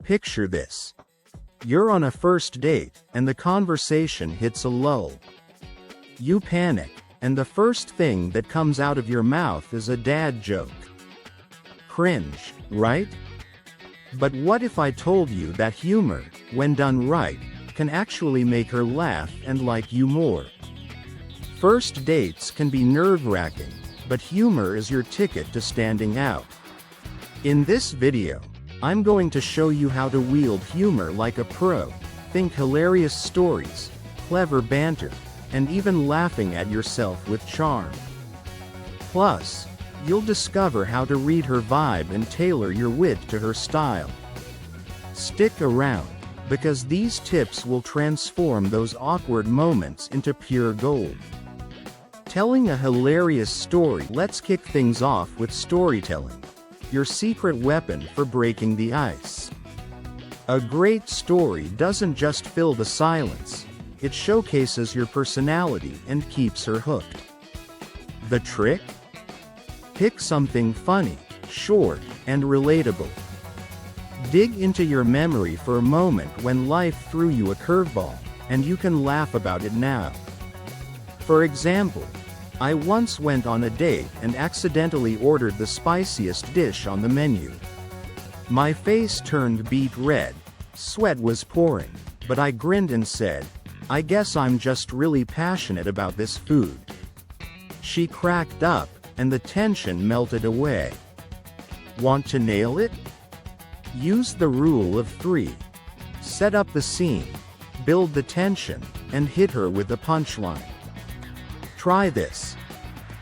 Picture this. You're on a first date, and the conversation hits a lull. You panic, and the first thing that comes out of your mouth is a dad joke. Cringe, right? But what if I told you that humor, when done right, can actually make her laugh and like you more? First dates can be nerve-wracking, but humor is your ticket to standing out. In this video, I'm going to show you how to wield humor like a pro. Think hilarious stories, clever banter, and even laughing at yourself with charm. Plus, you'll discover how to read her vibe and tailor your wit to her style. Stick around, because these tips will transform those awkward moments into pure gold. Telling a hilarious story. Let's kick things off with storytelling, your secret weapon for breaking the ice. A great story doesn't just fill the silence, it showcases your personality and keeps her hooked. The trick? Pick something funny, short, and relatable. Dig into your memory for a moment when life threw you a curveball, and you can laugh about it now. For example, I once went on a date and accidentally ordered the spiciest dish on the menu. My face turned beet red, sweat was pouring, but I grinned and said, "I guess I'm just really passionate about this food." She cracked up, and the tension melted away. Want to nail it? Use the rule of 3. Set up the scene, build the tension, and hit her with a punchline. Try this.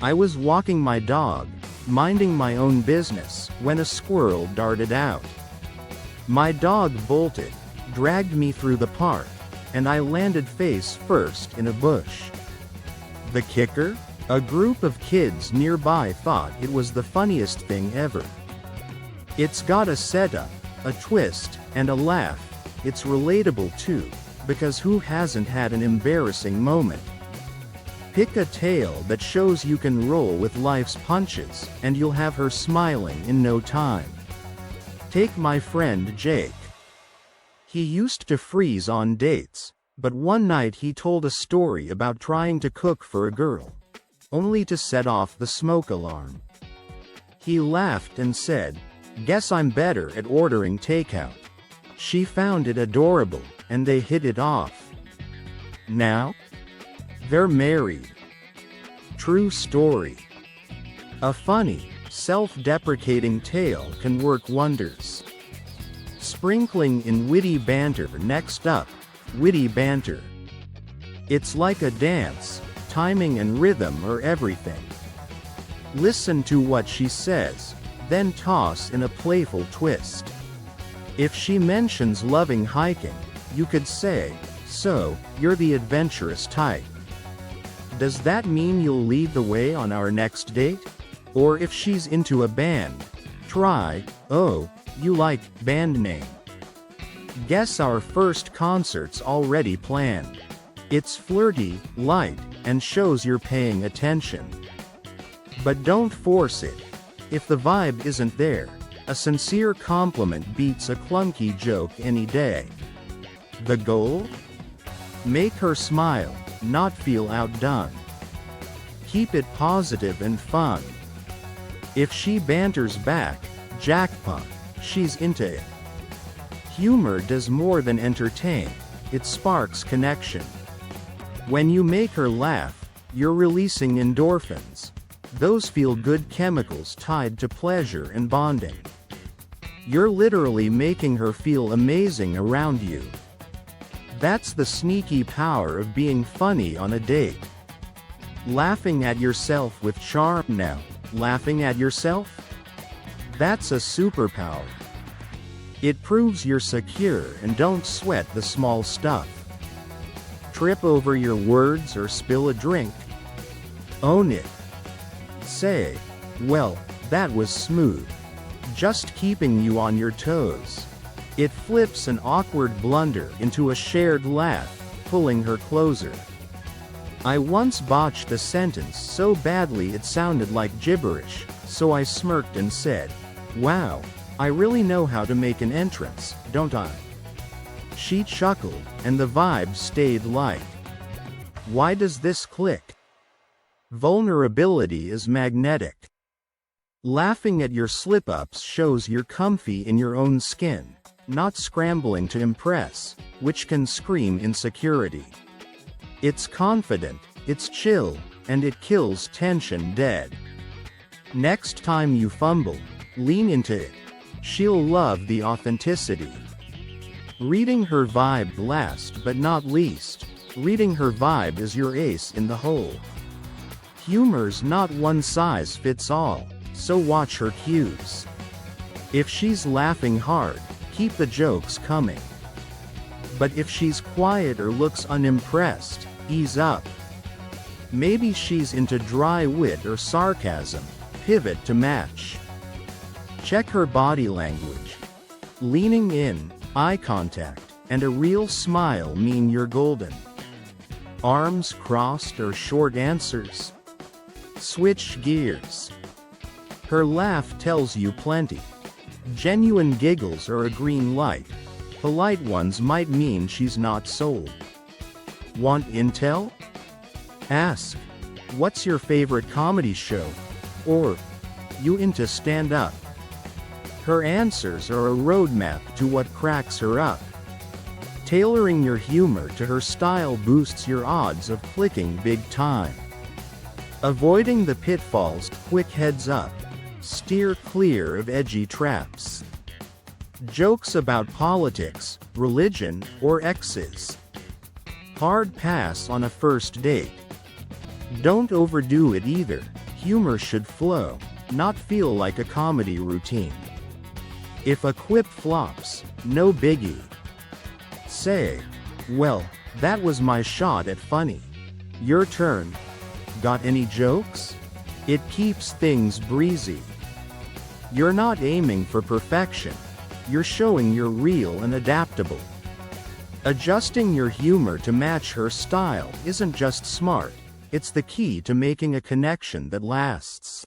I was walking my dog, minding my own business, when a squirrel darted out. My dog bolted, dragged me through the park, and I landed face first in a bush. The kicker? A group of kids nearby thought it was the funniest thing ever. It's got a setup, a twist, and a laugh. It's relatable too, because who hasn't had an embarrassing moment? Pick a tale that shows you can roll with life's punches, and you'll have her smiling in no time. Take my friend Jake. He used to freeze on dates, but one night he told a story about trying to cook for a girl, only to set off the smoke alarm. He laughed and said, "Guess I'm better at ordering takeout." She found it adorable, and they hit it off. Now, they're married. True story. A funny, self-deprecating tale can work wonders. Sprinkling in witty banter. Next up, witty banter. It's like a dance, timing and rhythm are everything. Listen to what she says, then toss in a playful twist. If she mentions loving hiking, you could say, "So, you're the adventurous type. Does that mean you'll lead the way on our next date?" Or if she's into a band, try, "Oh, you like band name. Guess our first concert's already planned." It's flirty, light, and shows you're paying attention. But don't force it. If the vibe isn't there, a sincere compliment beats a clunky joke any day. The goal? Make her smile, not feel outdone. Keep it positive and fun. If she banters back, jackpot, she's into it. Humor does more than entertain, it sparks connection. When you make her laugh, you're releasing endorphins. Those feel-good chemicals tied to pleasure and bonding. You're literally making her feel amazing around you. That's the sneaky power of being funny on a date. Laughing at yourself with charm. Now, laughing at yourself? That's a superpower. It proves you're secure and don't sweat the small stuff. Trip over your words or spill a drink? Own it. Say, "Well, that was smooth. Just keeping you on your toes." It flips an awkward blunder into a shared laugh, pulling her closer. I once botched a sentence so badly it sounded like gibberish, so I smirked and said, "Wow, I really know how to make an entrance, don't I? She chuckled, and the vibe stayed light. Why does this click? Vulnerability is magnetic. Laughing at your slip-ups shows you're comfy in your own skin, not scrambling to impress, which can scream insecurity. It's confident, it's chill, and it kills tension dead. Next time you fumble, lean into it. She'll love the authenticity. Reading her vibe last but not least. Reading her vibe is your ace in the hole. Humor's not one size fits all, so watch her cues. If she's laughing hard, keep the jokes coming. But if she's quiet or looks unimpressed, ease up. Maybe she's into dry wit or sarcasm. Pivot to match. Check her body language. Leaning in, eye contact, and a real smile mean you're golden. Arms crossed or short answers? Switch gears. Her laugh tells you plenty. Genuine giggles are a green light. Polite ones might mean she's not sold. Want intel? Ask, what's your favorite comedy show? Or, you into stand-up? Her answers are a roadmap to what cracks her up. Tailoring your humor to her style boosts your odds of clicking big time. Avoiding the pitfalls, quick heads up. Steer clear of edgy traps. Jokes about politics, religion, or exes. Hard pass on a first date. Don't overdo it either. Humor should flow, not feel like a comedy routine. If a quip flops, no biggie. Say, well, that was my shot at funny. Your turn. Got any jokes? It keeps things breezy. You're not aiming for perfection. You're showing you're real and adaptable. Adjusting your humor to match her style isn't just smart, it's the key to making a connection that lasts.